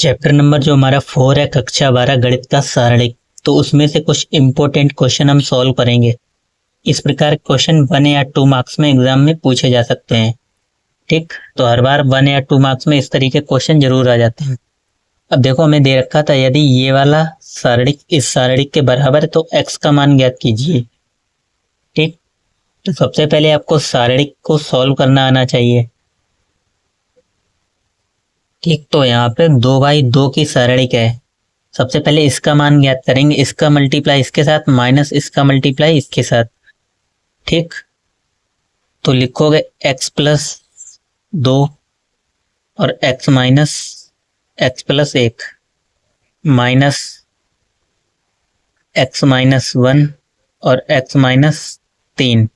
Chapter number जो हमारा 4 है कक्षा 12 गणित का सारणिक। तो उसमें से कुछ इम्पोर्टेंट क्वेश्चन हम सॉल्व करेंगे। इस प्रकार क्वेश्चन 1 या 2 मार्क्स में एग्जाम में पूछे जा सकते हैं। ठीक, तो हर बार 1 या 2 मार्क्स में इस तरीके क्वेश्चन जरूर आ जाते हैं। अब देखो हमें दे रखा था यदि ये वाला सारणिक इस सारणिक के बराबर है तो x का मान ज्ञात कीजिए। ठीक, तो सबसे पहले आपको सारणिक को सॉल्व करना आना चाहिए। ठीक, तो यहाँ पे 2/2 की सारणिक है। सबसे पहले इसका मान ज्ञात करेंगे, इसका मल्टीप्लाई इसके साथ माइनस इसका मल्टीप्लाई इसके साथ। ठीक, तो लिखोगे x प्लस 2 और x minus x plus 1 minus x minus 1 और x माइनस 3।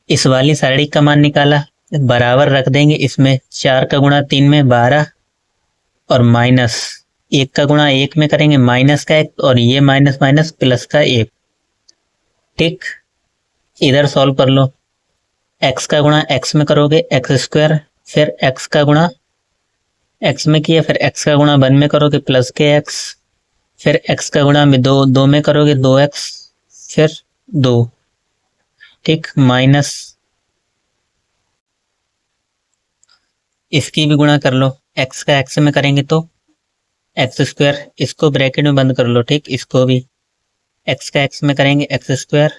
इस वाली सारणी का मान निकाला, बराबर रख देंगे। इसमें 4 का गुणा 3 में 12 और माइनस 1 का गुणा 1 में करेंगे माइनस का 1 और ये माइनस माइनस प्लस का 1। ठीक, इधर सॉल्व कर लो। x का गुणा x में करोगे x स्क्वायर, फिर x का गुणा x में किया, फिर x का गुणा 1 में करोगे प्लस के x, फिर x का गुणा में 2 में करोगे 2x, फिर 2। ठीक, माइनस इसकी भी गुणा कर लो। x का x में करेंगे तो x स्क्वायर, इसको ब्रैकेट में बंद कर लो। ठीक, इसको भी x का x में करेंगे x स्क्वायर,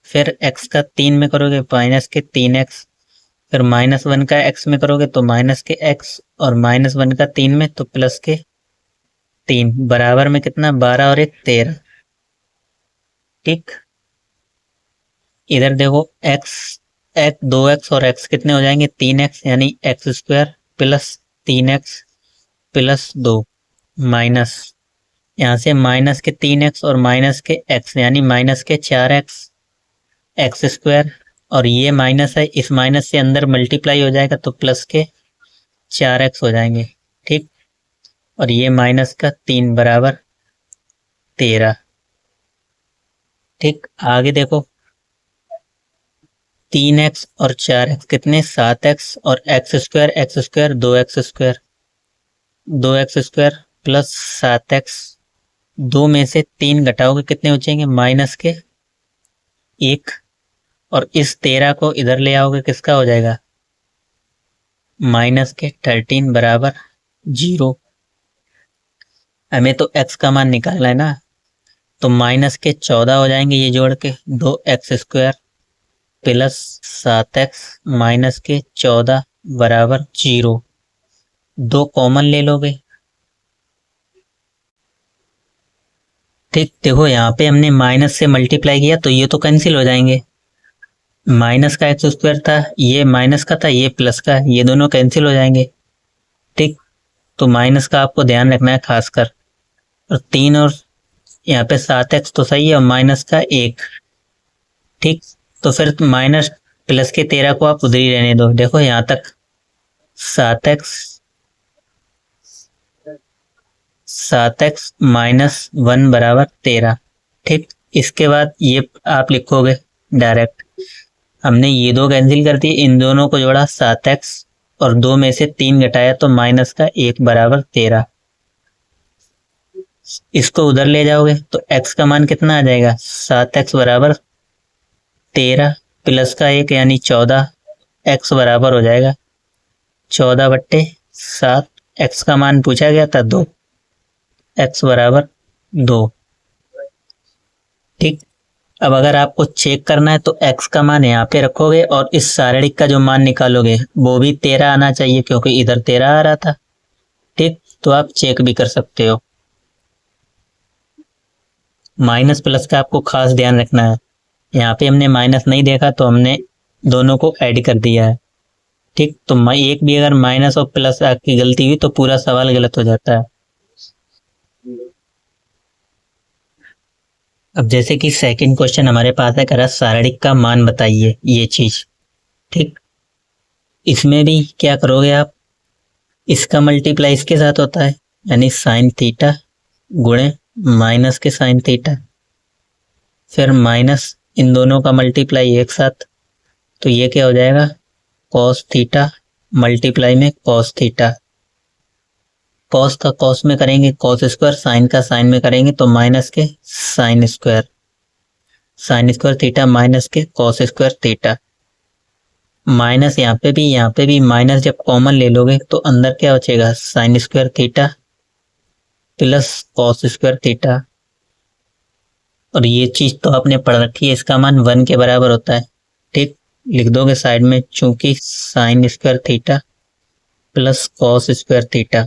फिर x का 3 में करोगे माइनस के 3x, फिर -1 का x में करोगे तो माइनस के x और -1 का 3 में तो प्लस के 3, बराबर में कितना 12 और 1 13। ठीक, इधर देखो x 2x और x कितने हो जाएंगे 3x, यानी x square plus 3x plus 2 minus यहाँ से माइनस के 3x और माइनस के x यानी माइनस के 4x x स्क्वायर, और ये माइनस है, इस माइनस से अंदर मल्टीप्लाई हो जाएगा तो प्लस के 4x हो जाएंगे। ठीक, और ये माइनस का 3 बराबर 13। ठीक, आगे देखो 3x और 4x कितने 7x और x square 2x square plus 7x, 2 में से 3 घटाओगे कितने हो जाएंगे माइनस के 1, और इस 13 को इधर ले आओगे किसका हो जाएगा माइनस के 13 बराबर 0। हमें तो x का मान निकालना है ना, तो माइनस के 14 हो जाएंगे ये जोड़ के 2x square plus 7x minus के 14 बराबर 0। 2 कॉमन ले लोगे। ठीक, देखो यहाँ पे हमने माइनस से मल्टीप्लाई किया तो ये तो कैंसिल हो जाएंगे। माइनस का x स्क्वायर था, ये माइनस का था, ये प्लस का, ये दोनों कैंसिल हो जाएंगे। ठीक, तो माइनस का आपको ध्यान रखना है खासकर। और 3 और यहाँ पे 7x तो सही है और माइनस का 1। ठीक, तो फिर माइनस प्लस के 13 को आप उधर ही रहने दो। देखो यहाँ तक 7x माइनस 1 बराबर 13। ठीक, इसके बाद ये आप लिखोगे डायरेक्ट। हमने ये 2 कैंसिल कर दिए, इन दोनों को जोड़ा 7x और 2 में से 3 घटाया तो माइनस का 1 बराबर 13। इसको उधर ले जाओगे तो x का मान कितना आ जाएगा 7x बराबर 13 प्लस का 1 यानी 14, x बराबर हो जाएगा 14/7। x का मान पूछा गया था 2, x बराबर 2। ठीक, अब अगर आपको चेक करना है तो x का मान यहाँ पे रखोगे और इस सारणिक का जो मान निकालोगे वो भी 13 आना चाहिए क्योंकि इधर 13 आ रहा था। ठीक, तो आप चेक भी कर सकते हो। माइनस प्लस का आपको खास ध्यान रखना है। यहाँ पे हमने माइनस नहीं देखा तो हमने दोनों को ऐड कर दिया है। ठीक, तो एक भी अगर माइनस और प्लस आपकी गलती हुई तो पूरा सवाल गलत हो जाता है। अब जैसे कि सेकंड क्वेश्चन हमारे पास है, करा सारणिक का मान बताइए ये चीज। ठीक, इसमें भी क्या करोगे आप, इसका मल्टीप्लाई इसके साथ होता है यानी साइन थीटा गुणे माइनस के साइन थीटा, फिर माइनस इन दोनों का मल्टीप्लाई एक साथ, तो ये क्या हो जाएगा कॉस थीटा मल्टीप्लाई में कॉस थीटा। कॉस का कॉस में करेंगे कॉस स्क्वायर, साइन का साइन में करेंगे तो माइनस के sine square, sine square theta minus के कॉस स्क्वायर थीटा। माइनस यहाँ पे भी माइनस जब कॉमन ले लोगे तो अंदर क्या बचेगा, sine square theta plus cos square theta. और ये चीज तो आपने पढ़ रखी है, इसका मान 1 के बराबर होता है। ठीक, लिख दोगे साइड में, चूंकि sine square theta plus cos square theta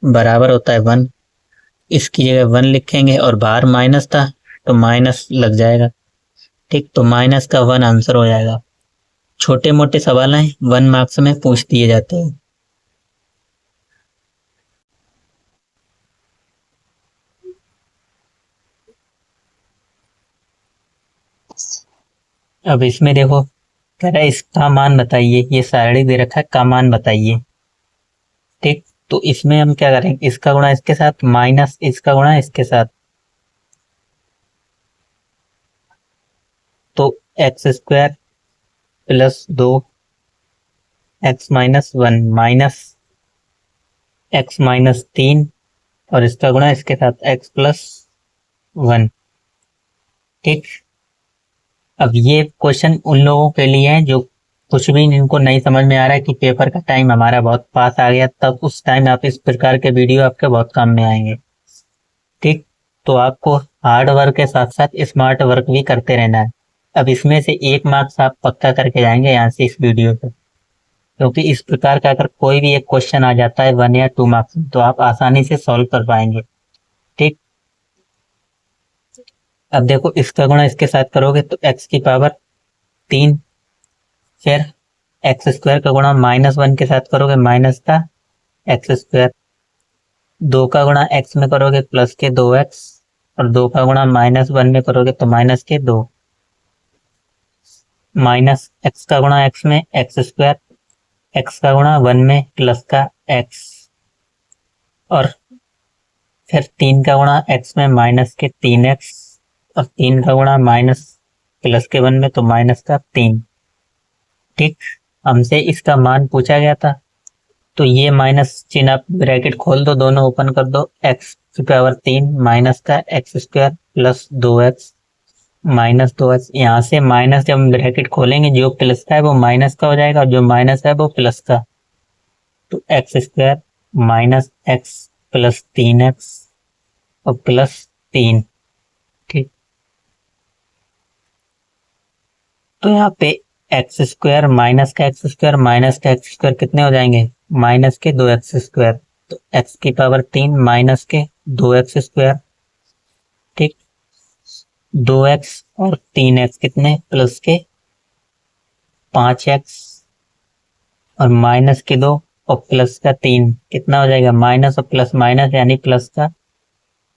बराबर होता है 1, इसकी जगह 1 लिखेंगे और बाहर माइनस था तो माइनस लग जाएगा। ठीक, तो माइनस का 1 आंसर हो जाएगा। छोटे मोटे सवाल हैं 1 मार्क्स में पूछ दिए जाते हैं। अब इसमें देखो कह रहा है इसका मान बताइए, ये सारणी दे रखा है का मान बताइए। ठीक, तो इसमें हम क्या करेंगे, इसका गुणा इसके साथ माइनस इसका गुणा इसके साथ, तो x square plus 2 x minus 1 minus x minus 3 और इसका गुणा इसके साथ एक्स प्लस 1। ठीक, अब ये क्वेश्चन उन लोगों के लिए है जो कुछ भी इनको नहीं समझ में आ रहा है कि पेपर का टाइम हमारा बहुत पास आ गया, तब उस टाइम आप इस प्रकार के वीडियो आपके बहुत काम में आएंगे। ठीक, तो आपको हार्ड वर्क के साथ साथ स्मार्ट वर्क भी करते रहना है। अब इसमें से 1 मार्क्स आप पक्का करके जाएंगे यहाँ से इस वीडियो से, क्योंकि इस प्रकार का अगर कोई भी एक क्वेश्चन आ जाता है 1 या 2 मार्क्स में तो आप आसानी से सॉल्व कर पाएंगे। ठीक, अब देखो इसका गुणा इसके साथ करोगे तो एक्स की पावर 3, फिर एक्स स्क्वायर का गुणा -1 के साथ करोगे माइनस का एक्स स्क्वायर, 2 का गुणा एक्स में करोगे प्लस के 2x और 2 का गुणा -1 में करोगे तो माइनस के 2, माइनस एक्स का गुणा एक्स में एक्स स्क्वायर, एक्स का गुणा 1 में प्लस का एक्स और फिर 3 का गुणा एक्स में माइनस के 3x और 3 का गुणा माइनस प्लस के 1 में तो माइनस का 3। ठीक, हमसे इसका मान पूछा गया था तो ये माइनस चिन्ह आप ब्रैकेट खोल दो, दोनों ओपन कर दो, एक्स की पावर 3 माइनस का x square plus 2x minus 2x। यहाँ से माइनस जब हम ब्रैकेट खोलेंगे जो प्लस का है वो माइनस का हो जाएगा और जो माइनस है वो प्लस का, तो x square minus x plus 3x और प्लस 3। ठीक, तो यहाँ पे एक्स स्क्वायर माइनस का एक्स स्क्वायर माइनस का एक्स स्क्वायर कितने हो जाएंगे, माइनस के 2x स्क्वायर, तो एक्स की पावर 3 माइनस के 2x स्क्वायर। ठीक, 2x और 3x कितने, प्लस के 5x और माइनस के 2 और प्लस का 3 कितना हो जाएगा, माइनस और प्लस माइनस यानी प्लस का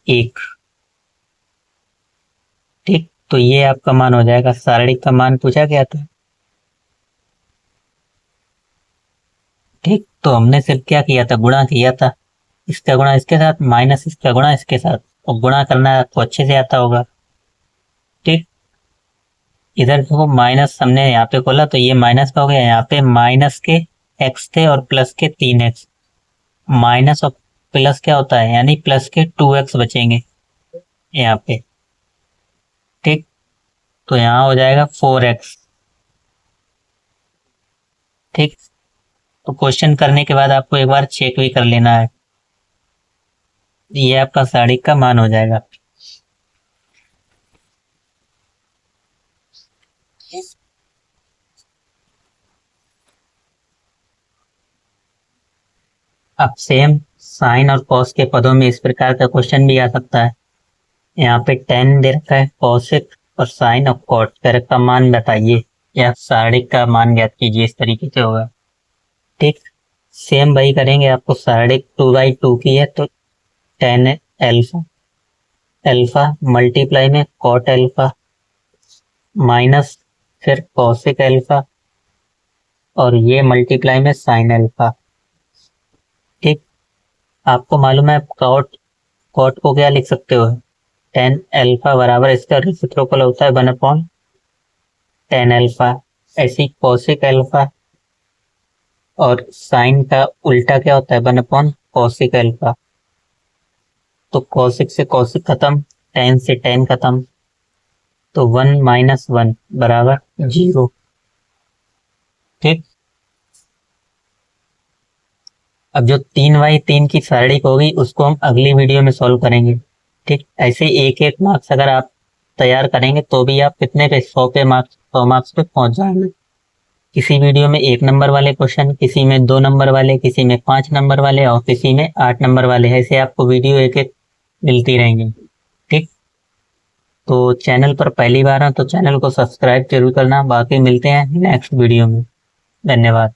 1। ठीक, तो ये आपका मान हो जाएगा, सारणी का मान पूछा गया था। ठीक, तो हमने सिर्फ क्या किया था, गुणा किया था, इसका गुणा इसके साथ माइनस इसका गुणा इसके साथ, और गुणा करना आपको अच्छे से आता होगा। ठीक, इधर देखो माइनस हमने यहाँ पे खोला तो ये माइनस का हो गया, यहाँ पे माइनस के एक्स थे और प्लस के 3x, माइनस और प्लस क्या होता है यानी प्लस के 2x बचेंगे यहाँ पे। ठीक, तो यहाँ हो जाएगा 4x। ठीक, तो क्वेश्चन करने के बाद आपको एक बार चेक भी कर लेना है, ये आपका साड़ी का मान हो जाएगा। अब सेम साइन और कॉस के पदों में इस प्रकार का क्वेश्चन भी आ सकता है। यहाँ पे tan दे रखा है, कॉसेक और साइन और कॉट का मान बताइए या सारणी का मान ज्ञात कीजिए, इस तरीके से होगा। ठीक, सेम वही करेंगे, आपको सारणी 2/2 की है तो tan अल्फा अल्फा मल्टीप्लाई में कॉट अल्फा माइनस फिर कॉसेक अल्फा और ये मल्टीप्लाई में साइन अल्फा। ठीक, आपको मालूम है कॉट कॉट को क्या लिख सकते हो, tan अल्फा बराबर इसका रेसिप्रोकल होता है 1/tan अल्फा। ऐसी कॉसेक अल्फा और साइन का उल्टा क्या होता है 1/tan कॉसिक अल्फा। तो कॉसिक से कॉसिक खत्म, टेन से टेन खत्म, तो 1 - 1 बराबर 0। ठीक। अब जो 3/3 की सारणी होगी उसको हम अगली वीडियो में सॉल्व करेंगे। ठीक, ऐसे एक एक मार्क्स अगर आप तैयार करेंगे तो भी आप कितने पे 100 पे मार्क्स 100 मार्क्स पे पहुंच जाएंगे। किसी वीडियो में 1 नंबर वाले क्वेश्चन, किसी में 2 नंबर वाले, किसी में 5 नंबर वाले और किसी में 8 नंबर वाले, ऐसे आपको वीडियो एक एक मिलती रहेंगी। ठीक। तो चैनल पर पहली बार है तो चैनल को सब्सक्राइब जरूर करना। बाकी मिलते हैं नेक्स्ट वीडियो में। धन्यवाद।